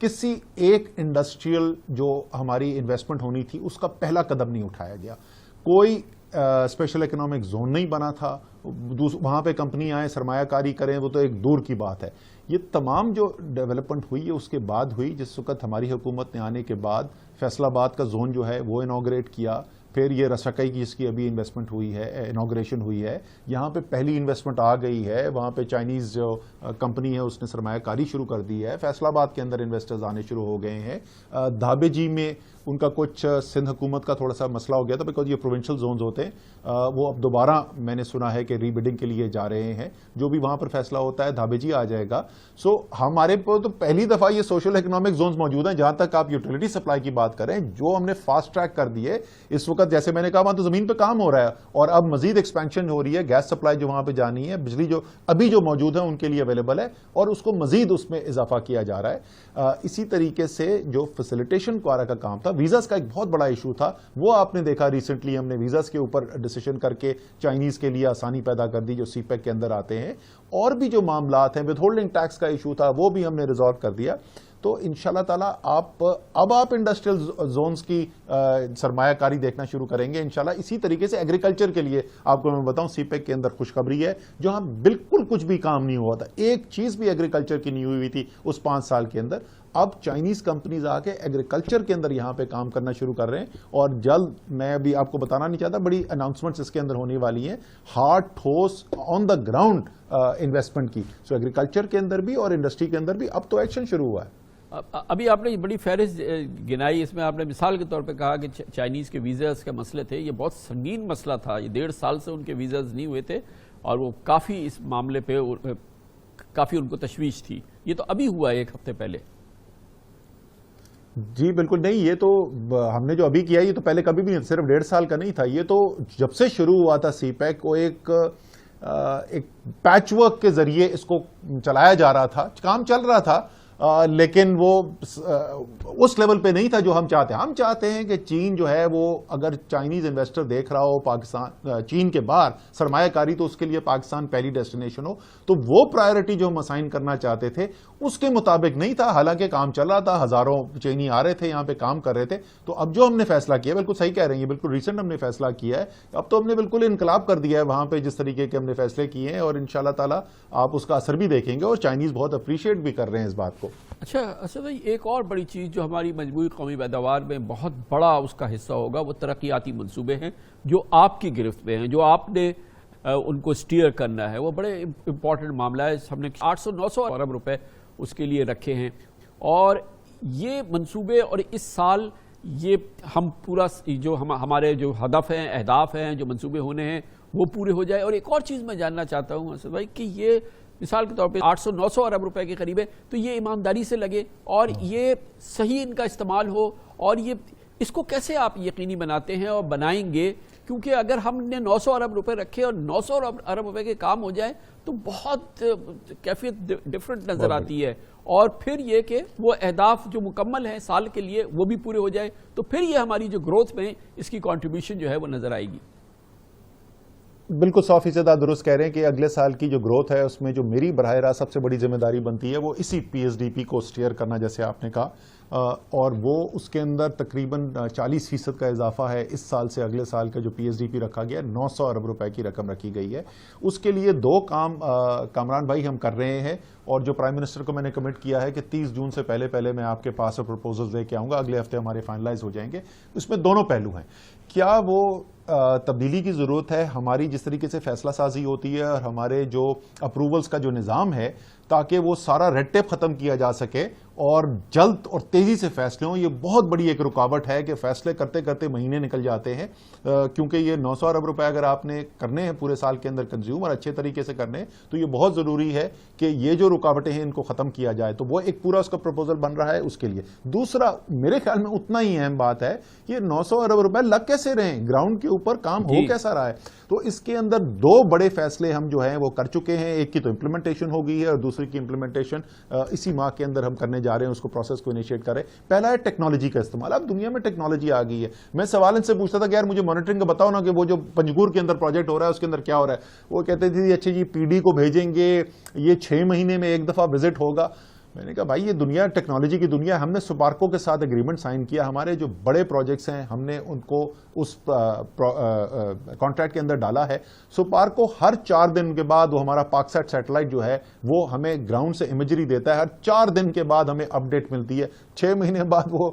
کسی ایک انڈسٹریل جو ہماری انویسٹمنٹ ہونی تھی اس کا پہلا قدم نہیں اٹھایا گیا. کوئی اسپیشل اکنامک زون نہیں بنا تھا, وہاں پہ کمپنی آئیں سرمایہ کاری کریں, وہ تو ایک دور کی بات ہے. یہ تمام جو ڈیولپمنٹ ہوئی ہے اس کے بعد ہوئی, جس وقت ہماری حکومت نے آنے کے بعد فیصل آباد کا زون جو ہے وہ انوگریٹ کیا, پھر یہ رسکائی کی جس کی ابھی انویسٹمنٹ ہوئی ہے, انوگریشن ہوئی ہے, یہاں پہ پہلی انویسٹمنٹ آ گئی ہے, وہاں پہ چائنیز جو کمپنی ہے اس نے سرمایہ کاری شروع کر دی ہے, فیصل آباد کے اندر انویسٹرز آنے شروع ہو گئے ہیں. دھابے جی میں ان کا کچھ سندھ حکومت کا تھوڑا سا مسئلہ ہو گیا تھا بیکاز یہ پروونشل زونز ہوتے ہیں, وہ اب دوبارہ میں نے سنا ہے کہ ری بڈنگ کے لیے جا رہے ہیں. جو بھی وہاں پر فیصلہ ہوتا ہے دھابے جی آ جائے گا. سو ہمارے پر تو پہلی دفعہ یہ سوشل اکنامک زونز موجود ہیں. جہاں تک آپ یوٹیلیٹی سپلائی کی بات کریں, جو ہم نے فاسٹ ٹریک کر دیے اس وقت, جیسے میں نے کہا وہاں تو زمین پہ کام ہو رہا ہے اور اب مزید ایکسپینشن ہو رہی ہے. گیس سپلائی جو وہاں پہ جانی ہے, بجلی جو ابھی جو موجود ہے ان کے لیے اویلیبل ہے اور اس کو مزید اس میں اضافہ کیا جا رہا ہے. اسی طریقے سے جو فیسیلیٹیشن کوارا کا کام تھا, ویزاز کا ایک بہت بڑا ایشو تھا, وہ آپ نے دیکھا ریسنٹلی ہم نے ویزاز کے اوپر ڈیسیشن کر کے چائنیز کے لیے آسانی پیدا کر دی جو سی پیک کے اندر آتے ہیں. اور بھی جو معاملات ہیں, ود ہولڈنگ ٹیکس کا ایشو تھا, وہ بھی ہم نے ریزالو کر دیا. تو انشاءاللہ تعالیٰ آپ انڈسٹریل زونز کی سرمایہ کاری دیکھنا شروع کریں گے انشاءاللہ. اسی طریقے سے ایگریکلچر کے لیے آپ کو میں بتاؤں, سی پیک کے اندر خوشخبری ہے, جہاں بالکل کچھ بھی کام نہیں ہوا تھا, ایک چیز بھی ایگریکلچر کی نہیں ہوئی تھی اس 5 سال کے اندر. اب چائنیز کمپنیز آ کے ایگریکلچر کے اندر یہاں پہ کام کرنا شروع کر رہے ہیں اور جلد, میں ابھی آپ کو بتانا نہیں چاہتا, بڑی اناؤنسمنٹس اس کے اندر ہونے والی ہیں, ہارڈ ٹھوس آن دا گراؤنڈ انویسٹمنٹ کی. سو ایگریکلچر کے اندر بھی اور انڈسٹری کے اندر بھی اب تو ایکشن شروع ہوا ہے. ابھی آپ نے بڑی فہرست گنائی, اس میں آپ نے مثال کے طور پہ کہا کہ چائنیز کے ویزاز کے مسئلے تھے. یہ بہت سنگین مسئلہ تھا, یہ 1.5 سال سے ان کے ویزاز نہیں ہوئے تھے اور وہ کافی اس معاملے پہ کافی ان کو تشویش تھی. یہ تو ابھی ہوا ہے 1 ہفتے پہلے. جی بالکل نہیں, یہ تو ہم نے جو ابھی کیا یہ تو پہلے کبھی بھی نہیں, صرف 1.5 سال کا نہیں تھا, یہ تو جب سے شروع ہوا تھا سی پیک کو ایک پیچ ورک کے ذریعے اس کو چلایا جا رہا تھا, کام چل رہا تھا, لیکن وہ اس لیول پہ نہیں تھا جو ہم چاہتے ہیں. ہم چاہتے ہیں کہ چین جو ہے وہ اگر چائنیز انویسٹر دیکھ رہا ہو پاکستان, چین کے باہر سرمایہ کاری, تو اس کے لیے پاکستان پہلی ڈیسٹینیشن ہو. تو وہ پرائیورٹی جو ہم اسائن کرنا چاہتے تھے اس کے مطابق نہیں تھا, حالانکہ کام چل رہا تھا, ہزاروں چینی آ رہے تھے یہاں پہ کام کر رہے تھے. تو اب جو ہم نے فیصلہ کیا, بالکل صحیح کہہ رہے ہیں, یہ بالکل ریسنٹ ہم نے فیصلہ کیا ہے, اب تو ہم نے بالکل انقلاب کر دیا ہے وہاں پہ جس طریقے کے ہم نے فیصلے کیے ہیں, اور انشاءاللہ تعالیٰ آپ اس کا اثر بھی دیکھیں گے اور چائنیز بہت اپریشیٹ بھی کر رہے ہیں اس بات کو. اچھا اسد بھائی, ایک اور بڑی چیز جو ہماری مجموعی قومی پیداوار میں بہت بڑا اس کا حصہ ہوگا, وہ ترقیاتی منصوبے ہیں جو آپ کی گرفت میں ہیں, جو آپ نے ان کو سٹیئر کرنا ہے. وہ بڑے امپورٹنٹ معاملہ ہے. ہم نے 800-900 ارب روپے اس کے لیے رکھے ہیں, اور یہ منصوبے, اور اس سال یہ ہم پورا جو ہمارے جو ہدف ہیں, اہداف ہیں, جو منصوبے ہونے ہیں وہ پورے ہو جائے. اور ایک اور چیز میں جاننا چاہتا ہوں اسد بھائی کہ یہ مثال کے طور پہ 800-900 ارب روپے کے قریب ہے, تو یہ ایمانداری سے لگے اور یہ صحیح ان کا استعمال ہو, اور یہ اس کو کیسے آپ یقینی بناتے ہیں اور بنائیں گے؟ کیونکہ اگر ہم نے 900 ارب روپے رکھے اور 900 ارب روپے کے کام ہو جائے تو بہت کیفیت ڈفرنٹ نظر آتی ہے, اور پھر یہ کہ وہ اہداف جو مکمل ہیں سال کے لیے وہ بھی پورے ہو جائے, تو پھر یہ ہماری جو گروتھ میں اس کی کنٹریبیوشن جو ہے وہ نظر آئے گی. بالکل 100% آپ درست کہہ رہے ہیں کہ اگلے سال کی جو گروتھ ہے اس میں جو میری براہ راست سب سے بڑی ذمہ داری بنتی ہے وہ اسی پی ایس ڈی پی کو سٹیئر کرنا, جیسے آپ نے کہا, اور وہ اس کے اندر تقریباً 40% کا اضافہ ہے اس سال سے اگلے سال کا جو پی ایس ڈی پی رکھا گیا, 900 ارب روپے کی رقم رکھی گئی ہے. اس کے لیے 2 کام کامران بھائی ہم کر رہے ہیں, اور جو پرائم منسٹر کو میں نے کمٹ کیا ہے کہ 30 جون سے پہلے میں آپ کے پاس پروپوزل لے کے آؤں گا, اگلے ہفتے ہمارے فائنلائز ہو جائیں گے. اس میں دونوں پہلو ہیں. کیا وہ تبدیلی کی ضرورت ہے, ہماری جس طریقے سے فیصلہ سازی ہوتی ہے اور ہمارے جو اپروولز کا جو نظام ہے, تاکہ وہ سارا ریڈ ٹیپ ختم کیا جا سکے اور جلد اور تیزی سے فیصلے ہوں. یہ بہت بڑی ایک رکاوٹ ہے کہ فیصلے کرتے کرتے مہینے نکل جاتے ہیں, کیونکہ یہ 900 ارب روپے اگر آپ نے کرنے ہیں پورے سال کے اندر کنزیوم اور اچھے طریقے سے کرنے ہیں, تو یہ بہت ضروری ہے کہ یہ جو رکاوٹیں ہیں ان کو ختم کیا جائے. تو وہ ایک پورا اس کا پروپوزل بن رہا ہے اس کے لیے. دوسرا میرے خیال میں اتنا ہی اہم بات ہے, یہ 900 ارب روپے لگ کیسے رہے ہیں, گراؤنڈ کے اوپر کام ہو کیسا رہا ہے. تو اس کے اندر 2 بڑے فیصلے ہم جو ہیں وہ کر چکے ہیں. ایک کی تو امپلیمنٹیشن ہو گئی ہے اور دوسری کی امپلیمنٹیشن اسی ماہ کے اندر ہم کرنے جا رہے ہیں, اس کو پروسیس کو انیشیٹ کر رہے ہیں. پہلا ہے ٹیکنالوجی کا استعمال. اب دنیا میں ٹیکنالوجی آ گئی ہے. میں سوال ان سے پوچھتا تھا کہ یار مجھے مانیٹرنگ کا بتاؤ نا کہ وہ جو پنجگور کے اندر پروجیکٹ ہو رہا ہے اس کے اندر کیا ہو رہا ہے. وہ کہتے تھے اچھا جی پی ڈی کو بھیجیں گے, یہ 6 مہینے میں ایک دفعہ وزٹ ہوگا. میں نے کہا بھائی یہ دنیا ٹیکنالوجی کی دنیا ہے، ہم نے سپارکو کے ساتھ اگریمنٹ سائن کیا، ہمارے جو بڑے پروجیکٹس ہیں ہم نے ان کو اس کانٹریکٹ کے اندر ڈالا ہے. سپارکو ہر 4 دن کے بعد وہ ہمارا پاکسیٹ سیٹلائٹ جو ہے وہ ہمیں گراؤنڈ سے امیجری دیتا ہے، ہر 4 دن کے بعد ہمیں اپ ڈیٹ ملتی ہے. 6 مہینے بعد وہ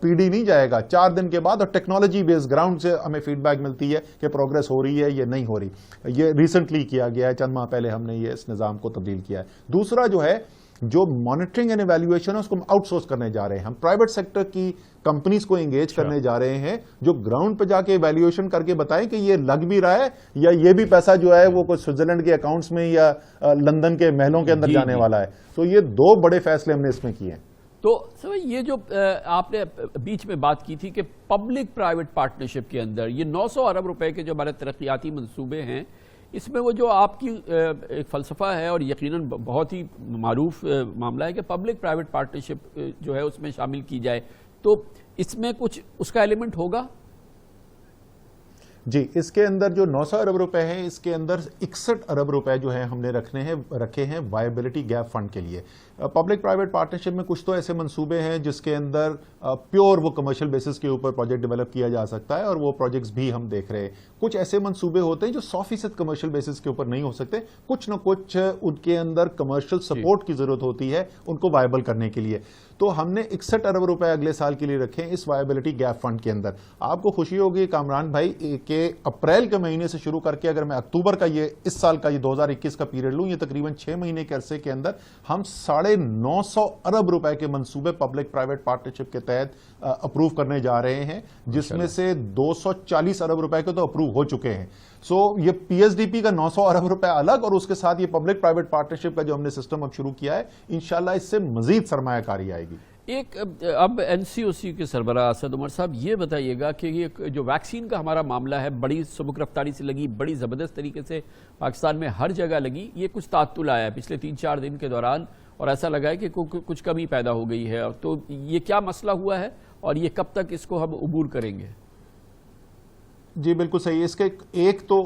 پی ڈی نہیں جائے گا، 4 دن کے بعد، اور ٹیکنالوجی بیس گراؤنڈ سے ہمیں فیڈ بیک ملتی ہے کہ پروگرس ہو رہی ہے یا نہیں ہو رہی. یہ ریسنٹلی کیا گیا ہے، چند ماہ پہلے ہم نے یہ اس نظام کو تبدیل کیا ہے. دوسرا جو ہے جو مانیٹرنگ اینڈ ایویلیویشن ہے اس کو ہم آؤٹ سورس کرنے جا رہے ہیں. ہم پرائیویٹ سیکٹر کی کمپنیز کو انگیج کرنے جا رہے ہیں جو گراؤنڈ پہ جا کے ایویلیویشن کر کے بتائیں کہ یہ لگ بھی رہا ہے یا یہ بھی پیسہ جو ہے وہ کوئی سوئٹزرلینڈ کے اکاؤنٹس میں یا لندن کے محلوں کے اندر جانے والا ہے. تو یہ 2 بڑے فیصلے ہم نے اس میں کیے ہیں. تو یہ جو آپ نے بیچ میں بات کی تھی کہ پبلک پرائیویٹ پارٹنرشپ کے اندر یہ 900 ارب روپے کے جو ہمارے ترقیاتی منصوبے ہیں، اس میں وہ جو آپ کی ایک فلسفہ ہے اور یقیناً بہت ہی معروف معاملہ ہے کہ پبلک پرائیویٹ پارٹنرشپ جو ہے اس میں شامل کی جائے، تو اس میں کچھ اس کا ایلیمنٹ ہوگا؟ جی، اس کے اندر جو 900 ارب روپے ہیں اس کے اندر 61 ارب روپے جو ہیں ہم نے رکھے ہیں وائبلٹی گیپ فنڈ کے لیے. پبلک پرائیویٹ پارٹنرشپ میں کچھ تو ایسے منصوبے ہیں جس کے اندر پیور وہ کمرشل بیسس کے اوپر پروجیکٹ ڈیولپ کیا جا سکتا ہے اور وہ پروجیکٹس بھی ہم دیکھ رہے ہیں. کچھ ایسے منصوبے ہوتے ہیں جو 100% کمرشل بیسس کے اوپر نہیں ہو سکتے، کچھ نہ کچھ ان کے اندر کمرشل سپورٹ کی ضرورت ہوتی ہے ان کو وائبل کرنے کے لیے. تو ہم نے 61 ارب روپے اگلے سال کے لیے رکھے ہیں اس وائبلٹی گیپ فنڈ کے اندر. آپ کو خوشی ہوگی کامران بھائی کہ اپریل کے مہینے سے شروع کر کے اگر میں اکتوبر کا اس سال کا 2021 کا پیریڈ لوں، یہ تقریباً 6 مہینے کے عرصے کے اندر ہم 950 ارب روپے کے منصوبے پبلک پرائیویٹ پارٹنرشپ کے تحت اپروو کرنے جا رہے ہیں، جس میں سے 240 ارب روپے کے تو اپروو ہو چکے ہیں. سو یہ پی ایس ڈی پی کا 900 ارب روپے الگ، اور اس کے ساتھ یہ پبلک پرائیویٹ پارٹنرشپ کا جو ہم نے سسٹم اب شروع کیا ہے، انشاءاللہ اس سے مزید سرمایہ کاری آئے گی. ایک اب این سی او سی کے سربراہ اسد عمر صاحب یہ بتائیے گا کہ یہ جو ویکسین کا ہمارا معاملہ ہے بڑی سبک رفتاری سے لگی، بڑی زبردست طریقے سے پاکستان میں ہر جگہ لگی، یہ کچھ تعطل آیا ہے پچھلے 3-4 دن کے دوران اور ایسا لگا ہے کہ کچھ کمی پیدا ہو گئی ہے. تو یہ کیا مسئلہ ہوا ہے اور یہ کب تک اس کو ہم عبور کریں گے؟ جی بالکل صحیح. اس کے ایک تو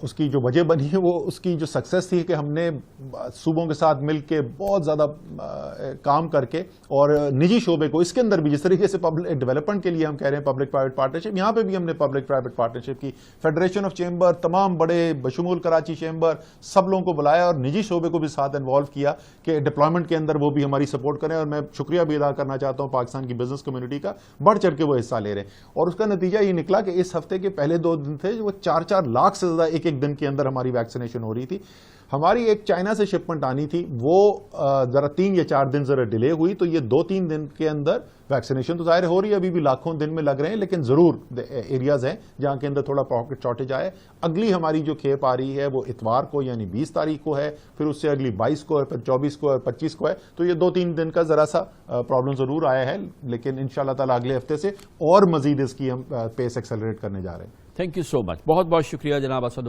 اس کی جو وجہ بنی ہے وہ اس کی جو سکسیس تھی کہ ہم نے صوبوں کے ساتھ مل کے بہت زیادہ کام کر کے اور نجی شعبے کو اس کے اندر بھی جس طریقے سے پبلک ڈیولپمنٹ کے لیے ہم کہہ رہے ہیں پبلک پرائیویٹ پارٹنرشپ، یہاں پہ بھی ہم نے پبلک پرائیویٹ پارٹنرشپ کی. فیڈریشن آف چیمبر، تمام بڑے بشمول کراچی چیمبر، سب لوگوں کو بلایا اور نجی شعبے کو بھی ساتھ انوالو کیا کہ ڈپلائمنٹ کے اندر وہ بھی ہماری سپورٹ کریں. اور میں شکریہ بھی ادا کرنا چاہتا ہوں پاکستان کی بزنس کمیونٹی کا، بڑھ چڑھ کے وہ حصہ لے رہے ہیں. اور اس کا نتیجہ یہ نکلا کہ اس ہفتے کے پہلے 2 دن تھے وہ 4 لاکھ سے زیادہ ایک دن کے اندر ہماری ویکسینیشن ہو رہی تھی. ہماری ایک چائنا سے شپمنٹ آنی تھی، وہ ذرا 3 یا 4 دن ذرا ڈیلے ہوئی، تو یہ 2-3 دن کے اندر ویکسینیشن تو ظاہر ہو رہی ہے، ابھی بھی لاکھوں دن میں لگ رہے ہیں، لیکن ضرور ایریاز ہیں جہاں کے اندر تھوڑا پاکٹ شارٹیج آئے. اگلی ہماری جو کھیپ آ رہی ہے وہ اتوار کو یعنی 20 تاریخ کو ہے، پھر اس سے اگلی 22 کو ہے، پھر 24 کو ہے، 25 کو ہے. تو یہ 2-3 دن کا ذرا سا پرابلم ضرور آیا ہے، لیکن انشاءاللہ تعالیٰ اگلے ہفتے سے اور مزید اس کی ہم پیس ایکسلریٹ کرنے جا رہے ہیں. تھینک یو سو مچ. بہت بہت شکریہ جناب اسد عمر.